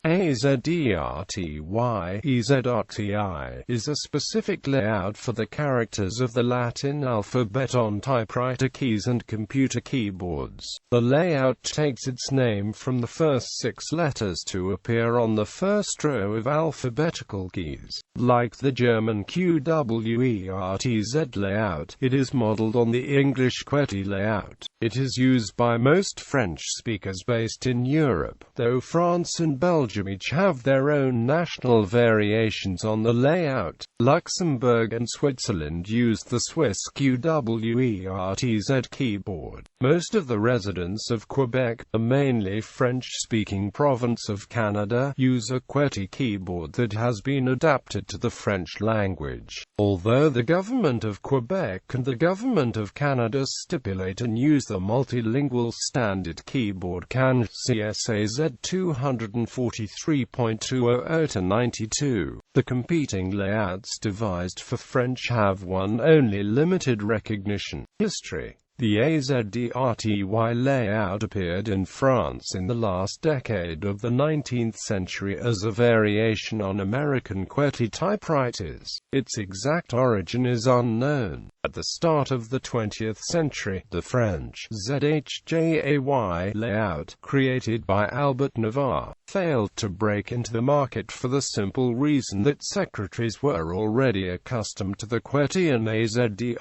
Azerty, ɛձɜːrti is a specific layout for the characters of the Latin alphabet on typewriter keys and computer keyboards. The layout takes its name from the first 6 letters to appear on the first row of alphabetical keys. Like the German QWERTZ layout, it is modeled on the English QWERTY layout. It is used by most French speakers based in Europe, though France and Belgium each have their own national variations on the layout. Luxembourg and Switzerland use the Swiss QWERTZ keyboard. Most of the residents of Quebec, a mainly French-speaking province of Canada, use a QWERTY keyboard that has been adapted to the French language. Although the government of Quebec and the government of Canada stipulate and use the multilingual standard keyboard CAN CSAZ 243.200-92, the competing layouts devised for French have one only limited recognition. History. The Azerty layout appeared in France in the last decade of the 19th century as a variation on American QWERTY typewriters. Its exact origin is unknown. At the start of the 20th century, the French ZHJAY layout, created by Albert Navarre, failed to break into the market for the simple reason that secretaries were already accustomed to the QWERTY and Azerty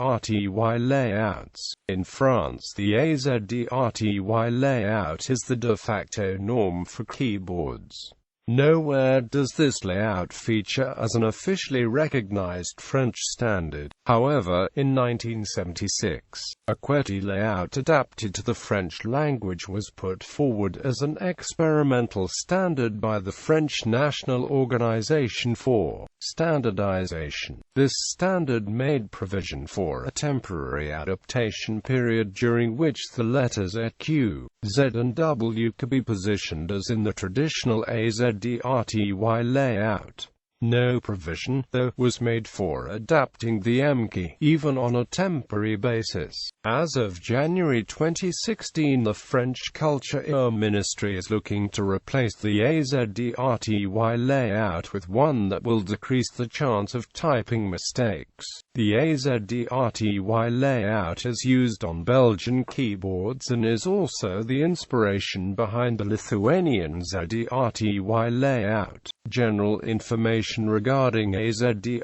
layouts. In France, the Azerty layout is the de facto norm for keyboards. Nowhere does this layout feature as an officially recognized French standard. However, in 1976, a QWERTY layout adapted to the French language was put forward as an experimental standard by the French National Organization for Standardization. This standard made provision for a temporary adaptation period during which the letters A, Q, Z and W could be positioned as in the traditional Azerty layout. No provision, though, was made for adapting the M key, even on a temporary basis. As of January 2016, the French Culture Ministry is looking to replace the Azerty layout with one that will decrease the chance of typing mistakes. The Azerty layout is used on Belgian keyboards and is also the inspiration behind the Lithuanian Azerty layout. General information regarding Azerty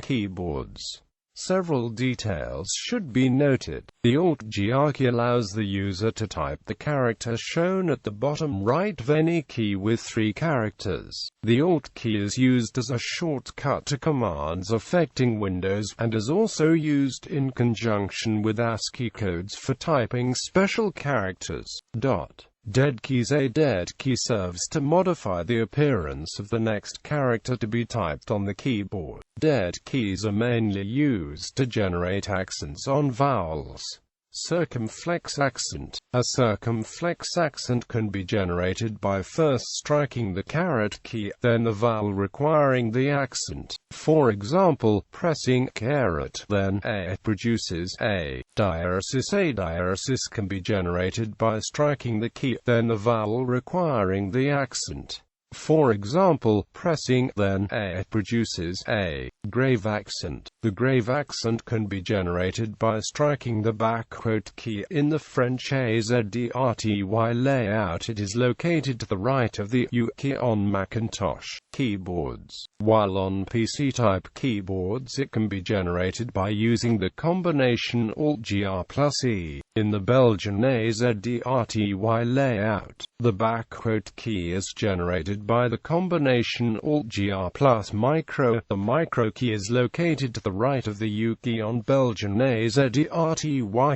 keyboards. Several details should be noted. The Alt-G key allows the user to type the character shown at the bottom right of any key with 3 characters. The Alt key is used as a shortcut to commands affecting Windows, and is also used in conjunction with ASCII codes for typing special characters. Dead keys. A dead key serves to modify the appearance of the next character to be typed on the keyboard. Dead keys are mainly used to generate accents on vowels. Circumflex accent. A circumflex accent can be generated by first striking the caret key, then the vowel requiring the accent. For example, pressing caret, then A produces A. Diaresis. A diaresis can be generated by striking the key, then the vowel requiring the accent. For example, pressing, then A produces A. Grave accent. The grave accent can be generated by striking the backquote key. In the French Azerty layout, it is located to the right of the U key on Macintosh keyboards, while on PC-type keyboards it can be generated by using the combination Alt-Gr+E. In the Belgian Azerty layout, the backquote key is generated by the combination Alt-Gr plus micro. The micro key is located to the right of the U key on Belgian Azerty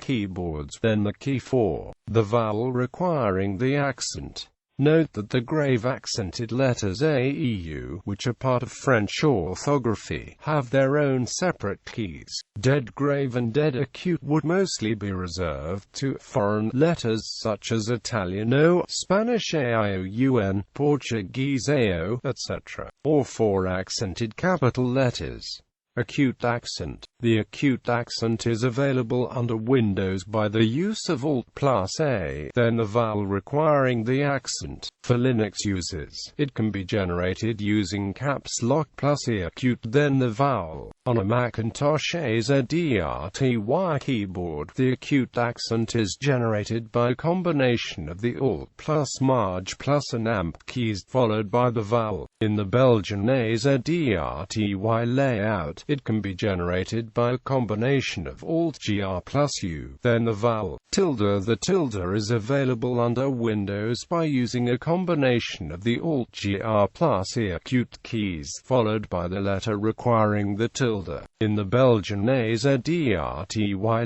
keyboards, then the key for the vowel requiring the accent. Note that the grave accented letters A, E, U, which are part of French orthography, have their own separate keys. Dead grave and dead acute would mostly be reserved to foreign letters such as Italian O, Spanish AIOUN, Portuguese AO, etc., or for accented capital letters. Acute accent. The acute accent is available under Windows by the use of Alt+A, then the vowel requiring the accent. For Linux users, it can be generated using caps lock plus E acute then the vowel. On a Macintosh Azerty keyboard, the acute accent is generated by a combination of the Alt plus Marge plus and Amp keys followed by the vowel. In the Belgian Azerty layout, it can be generated by a combination of Alt-GR plus U, then the vowel. The tilde is available under Windows by using a combination of the Alt-GR plus E acute keys followed by the letter requiring the tilde. In the Belgian Azerty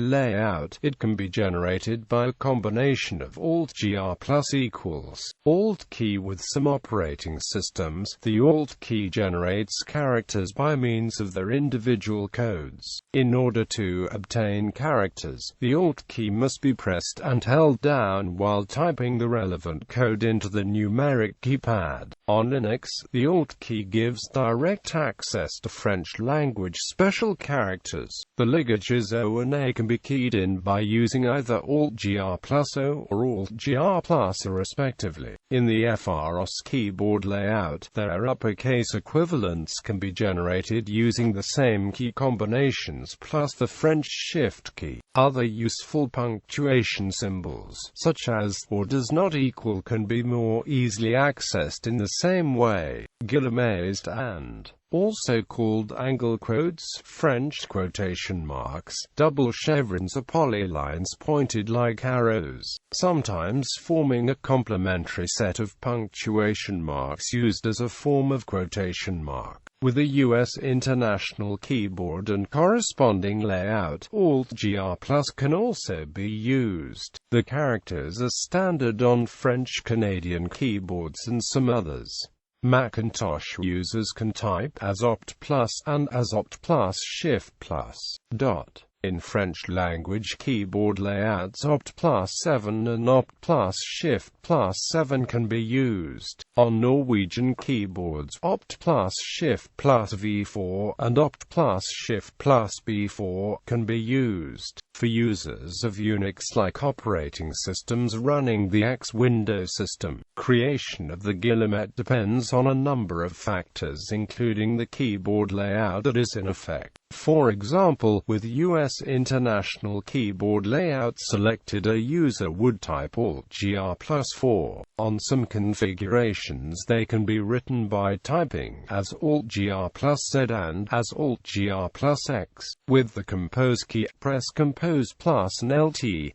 layout, it can be generated by a combination of Alt-GR plus equals Alt key. With some operating systems, the Alt key generates characters by means of their individual codes. In order to obtain characters, the Alt key must be pressed and held down while typing the relevant code into the numeric keypad. On Linux, the Alt key gives direct access to French language special characters. The ligatures O and A can be keyed in by using either Alt-GR plus O or Alt-GR plus A respectively. In the FROS keyboard layout, their uppercase equivalents can be generated using the same key combinations plus the French shift key. Other useful punctuation symbols, such as or does not equal, can be more easily accessed in the same way. Guillemets and also called angle quotes, French quotation marks, double chevrons are polylines pointed like arrows, sometimes forming a complementary set of punctuation marks used as a form of quotation mark. With a US International keyboard and corresponding layout, Alt-GR plus can also be used. The characters are standard on French Canadian keyboards and some others. Macintosh users can type as Opt plus and as Opt plus Shift plus dot. In French language keyboard layouts, Opt plus 7 and Opt plus Shift plus 7 can be used. On Norwegian keyboards, Opt plus Shift plus V4 and Opt plus Shift plus B4 can be used. For users of Unix-like operating systems running the X Windows system, creation of the guillemot depends on a number of factors including the keyboard layout that is in effect. For example, with US International keyboard layout selected, a user would type Alt-GR plus 4. On some configurations they can be written by typing as Alt-GR plus Z and as Alt-GR plus X. With the Compose key, press Compose plus and LT,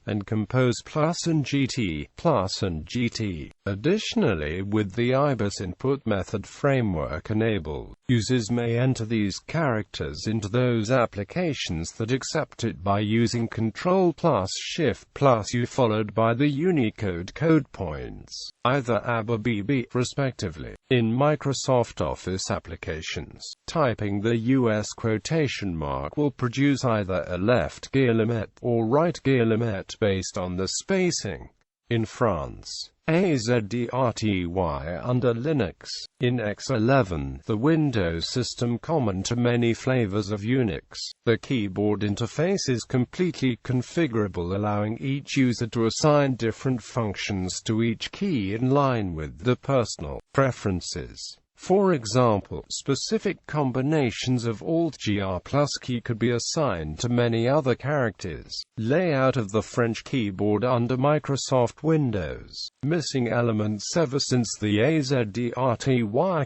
and Compose plus and GT. Additionally, with the IBIS input method framework enabled, users may enter these characters into those applications that accept it by using Ctrl plus Shift plus U followed by the Unicode code points, either AB or BB, respectively. In Microsoft Office applications, typing the US quotation mark will produce either a left guillemot or right guillemot based on the spacing. In France, Azerty under Linux. In X11, the Windows system common to many flavors of Unix, the keyboard interface is completely configurable, allowing each user to assign different functions to each key in line with the personal preferences. For example, specific combinations of Alt-GR plus key could be assigned to many other characters. Layout of the French keyboard under Microsoft Windows. Missing elements. Ever since the Azerty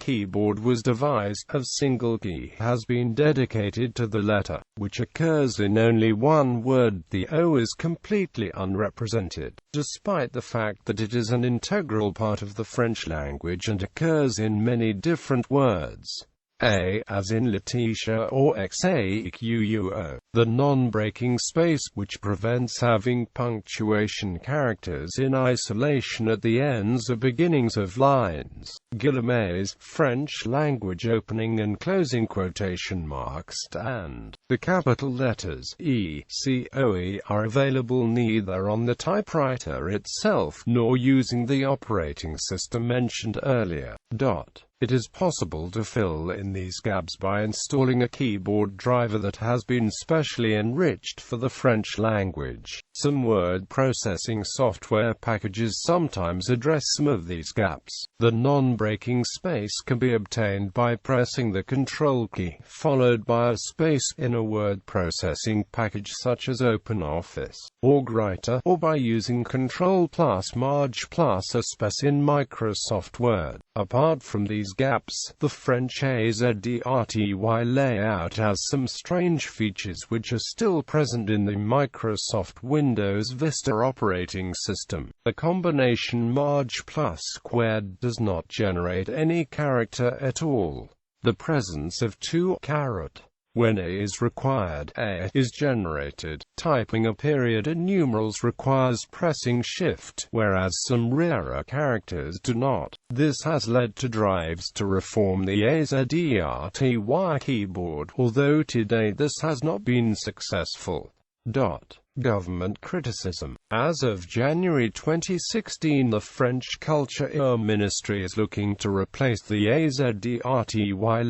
keyboard was devised, a single key has been dedicated to the letter, which occurs in only one word. The O is completely unrepresented, despite the fact that it is an integral part of the French language and occurs in many different words. A, as in Letitia, or Xaquo, the non-breaking space, which prevents having punctuation characters in isolation at the ends or beginnings of lines. Guillemets, French language opening and closing quotation marks, and the capital letters E, C, O, E are available neither on the typewriter itself nor using the operating system mentioned earlier. It is possible to fill in these gaps by installing a keyboard driver that has been specially enriched for the French language. Some word processing software packages sometimes address some of these gaps. The non-breaking space can be obtained by pressing the Control key, followed by a space in a word processing package such as OpenOffice, or Writer, or by using Control plus Marge plus a space in Microsoft Word. Apart from these gaps, the French Azerty layout has some strange features which are still present in the Microsoft Windows Vista operating system. The combination Marge plus QWERTY does not generate any character at all. The presence of two caret when A is required, A is generated. Typing a period in numerals requires pressing Shift, whereas some rarer characters do not. This has led to drives to reform the Azerty keyboard, although to date this has not been successful. Government criticism. As of January 2016, the French Culture Ministry is looking to replace the Azerty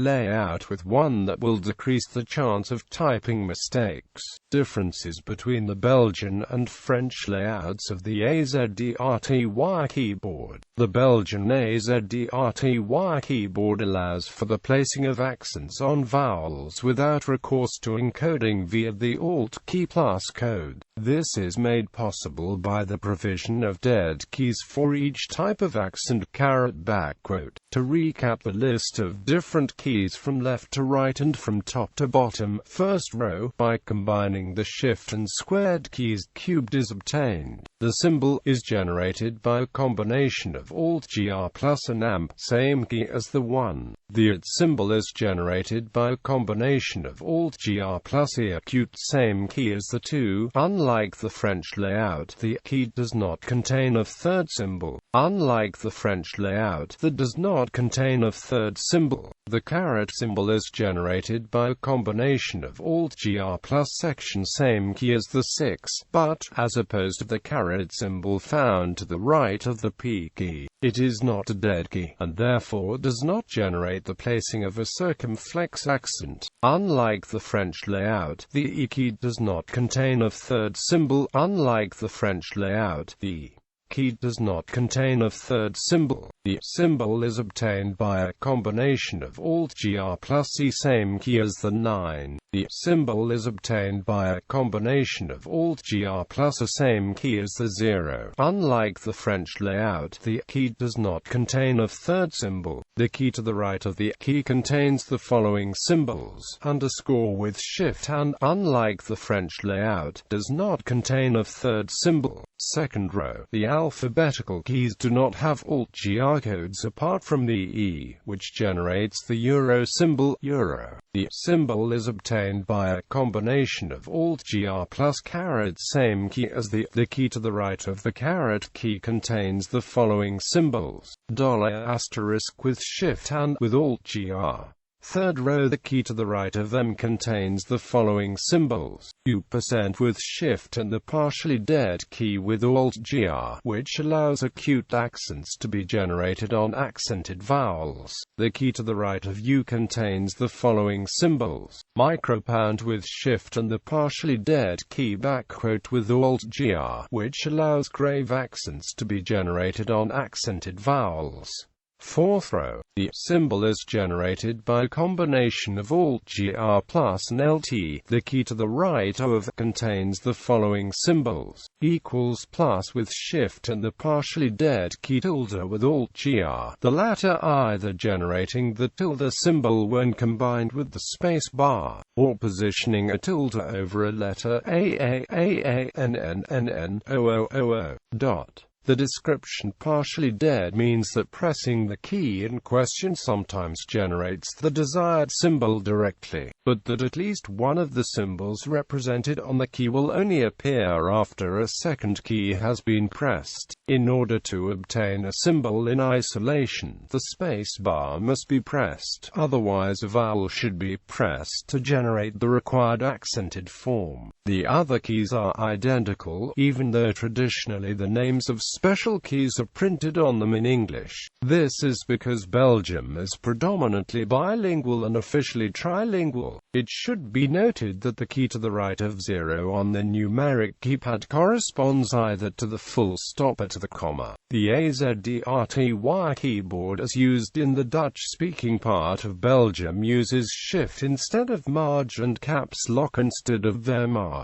layout with one that will decrease the chance of typing mistakes. Differences between the Belgian and French layouts of the Azerty keyboard. The Belgian Azerty keyboard allows for the placing of accents on vowels without recourse to encoding via the Alt key plus code. This is made possible by the provision of dead keys for each type of accent. To recap the list of different keys from left to right and from top to bottom, first row, by combining the Shift and squared keys, cubed is obtained. The symbol is generated by a combination of Alt-GR plus an amp, same key as the 1. The It symbol is generated by a combination of Alt-GR plus E acute, same key as the 2. Unlike the French layout, the key does not contain a third symbol. Unlike the French layout, that does not contain a third symbol. The caret symbol is generated by a combination of Alt-GR plus section, same key as the 6, but, as opposed to the caret symbol found to the right of the P key, it is not a dead key, and therefore does not generate the placing of a circumflex accent. Unlike the French layout, the E key does not contain a third symbol. Unlike the French layout, the key does not contain a third symbol. The symbol is obtained by a combination of Alt-GR plus E, same key as the 9. The symbol is obtained by a combination of Alt-GR plus a, same key as the 0. Unlike the French layout, the key does not contain a third symbol. The key to the right of the key contains the following symbols, underscore with Shift, and, unlike the French layout, does not contain a third symbol. Second row. The alphabetical keys do not have Alt-GR codes apart from the E, which generates the euro symbol, euro. The symbol is obtained by a combination of Alt-GR plus caret, same key as the key to the right of the caret key contains the following symbols, $* with Shift and with Alt-GR. Third row. The key to the right of them contains the following symbols, $% with Shift and the partially dead key with Alt-GR, which allows acute accents to be generated on accented vowels. The key to the right of U contains the following symbols, micropound with Shift and the partially dead key _ with Alt-GR, which allows grave accents to be generated on accented vowels. Fourth row. The symbol is generated by a combination of Alt-GR plus an LT. The key to the right of contains the following symbols, equals plus with Shift and the partially dead key tilde with Alt-GR, the latter either generating the tilde symbol when combined with the space bar, or positioning a tilde over a letter dot. The description partially dead means that pressing the key in question sometimes generates the desired symbol directly, but that at least one of the symbols represented on the key will only appear after a second key has been pressed. In order to obtain a symbol in isolation, the space bar must be pressed, otherwise a vowel should be pressed to generate the required accented form. The other keys are identical, even though traditionally the names of special keys are printed on them in English. This is because Belgium is predominantly bilingual and officially trilingual. It should be noted that the key to the right of 0 on the numeric keypad corresponds either to the full stop or to the comma. The AZERTY keyboard, as used in the Dutch-speaking part of Belgium, uses Shift instead of Marge and Caps Lock instead of their Marge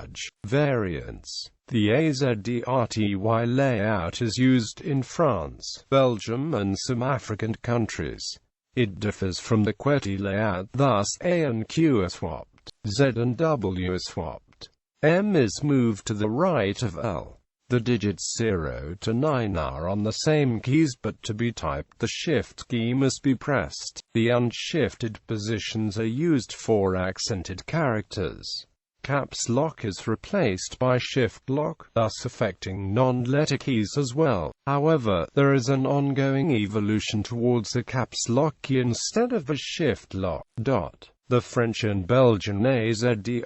variants. The AZERTY layout is used in France, Belgium and some African countries. It differs from the QWERTY layout, thus A and Q are swapped, Z and W are swapped. M is moved to the right of L. The digits 0 to 9 are on the same keys, but to be typed the Shift key must be pressed. The unshifted positions are used for accented characters. Caps Lock is replaced by Shift Lock, thus affecting non-letter keys as well. However, there is an ongoing evolution towards a Caps Lock key instead of a Shift Lock. The French and Belgian AZERTY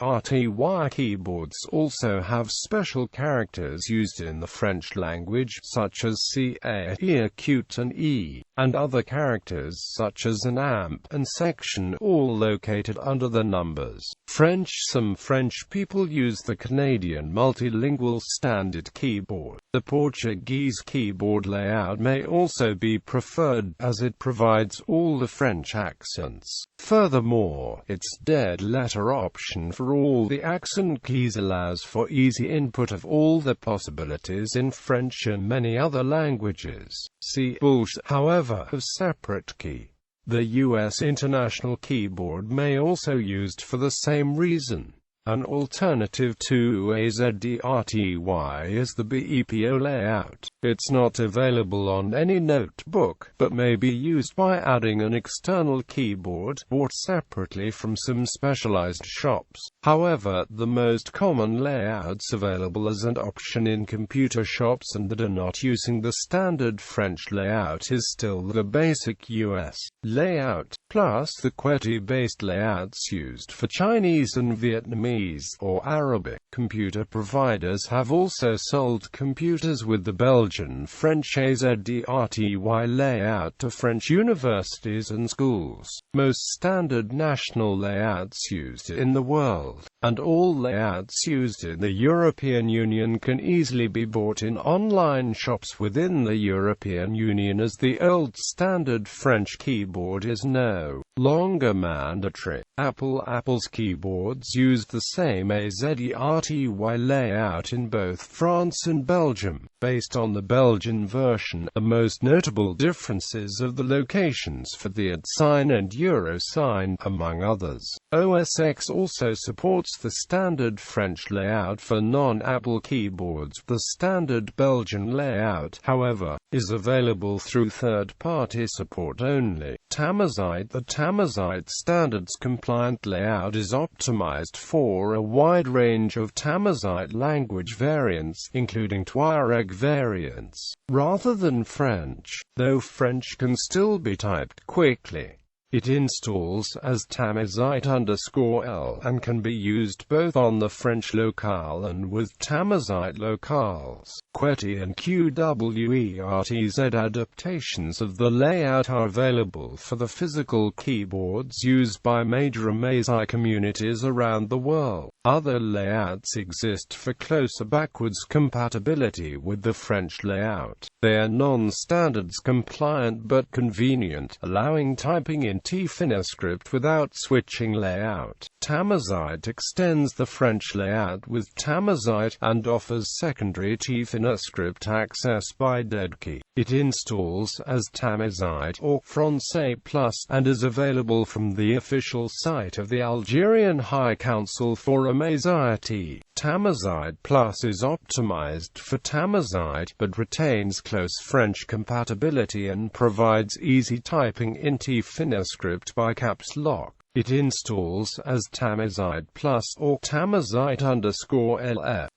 keyboards also have special characters used in the French language, such as C, A, E, Q, and E, and other characters such as an amp and section, all located under the numbers. Some French people use the Canadian multilingual standard keyboard. The Portuguese keyboard layout may also be preferred, as it provides all the French accents. Furthermore, its dead letter option for all the accent keys allows for easy input of all the possibilities in French and many other languages. See bullshit, however, of separate key. The US International Keyboard may also used for the same reason. An alternative to AZERTY is the BEPO layout. It's not available on any notebook, but may be used by adding an external keyboard, bought separately from some specialized shops. However, the most common layouts available as an option in computer shops and that are not using the standard French layout is still the basic US layout, plus the QWERTY-based layouts used for Chinese and Vietnamese or Arabic. Computer providers have also sold computers with the Belgian-French AZERTY layout to French universities and schools. Most standard national layouts used in the world, and all layouts used in the European Union, can easily be bought in online shops within the European Union, as the old standard French keyboard is no longer mandatory. Apple's keyboards used the same AZERTY layout in both France and Belgium. Based on the Belgian version, the most notable differences are the locations for the @ sign and euro sign, among others. OS X also supports the standard French layout for non-Apple keyboards. The standard Belgian layout, however, is available through third-party support only. The Tamazight standards-compliant layout is optimized for a wide range of Tamazight language variants, including Tuareg variants, rather than French, though French can still be typed quickly. It installs as Tamazight_L and can be used both on the French locale and with Tamazight locales. QWERTY and QWERTZ adaptations of the layout are available for the physical keyboards used by major AZERTY communities around the world. Other layouts exist for closer backwards compatibility with the French layout. They are non-standards compliant but convenient, allowing typing in T-Finiscript without switching layout. Tamazight extends the French layout with Tamazight, and offers secondary T-Finiscript access by dead key. It installs as Tamazight or Francais Plus, and is available from the official site of the Algerian High Council for AZERTY. Tamazight Plus is optimized for Tamazight, but retains close French compatibility and provides easy typing in T-Finiscript by caps lock. It installs as Tamazight Plus or Tamazight_LF.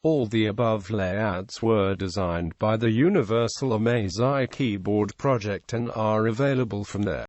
All the above layouts were designed by the Universal AZERTY Keyboard Project and are available from there.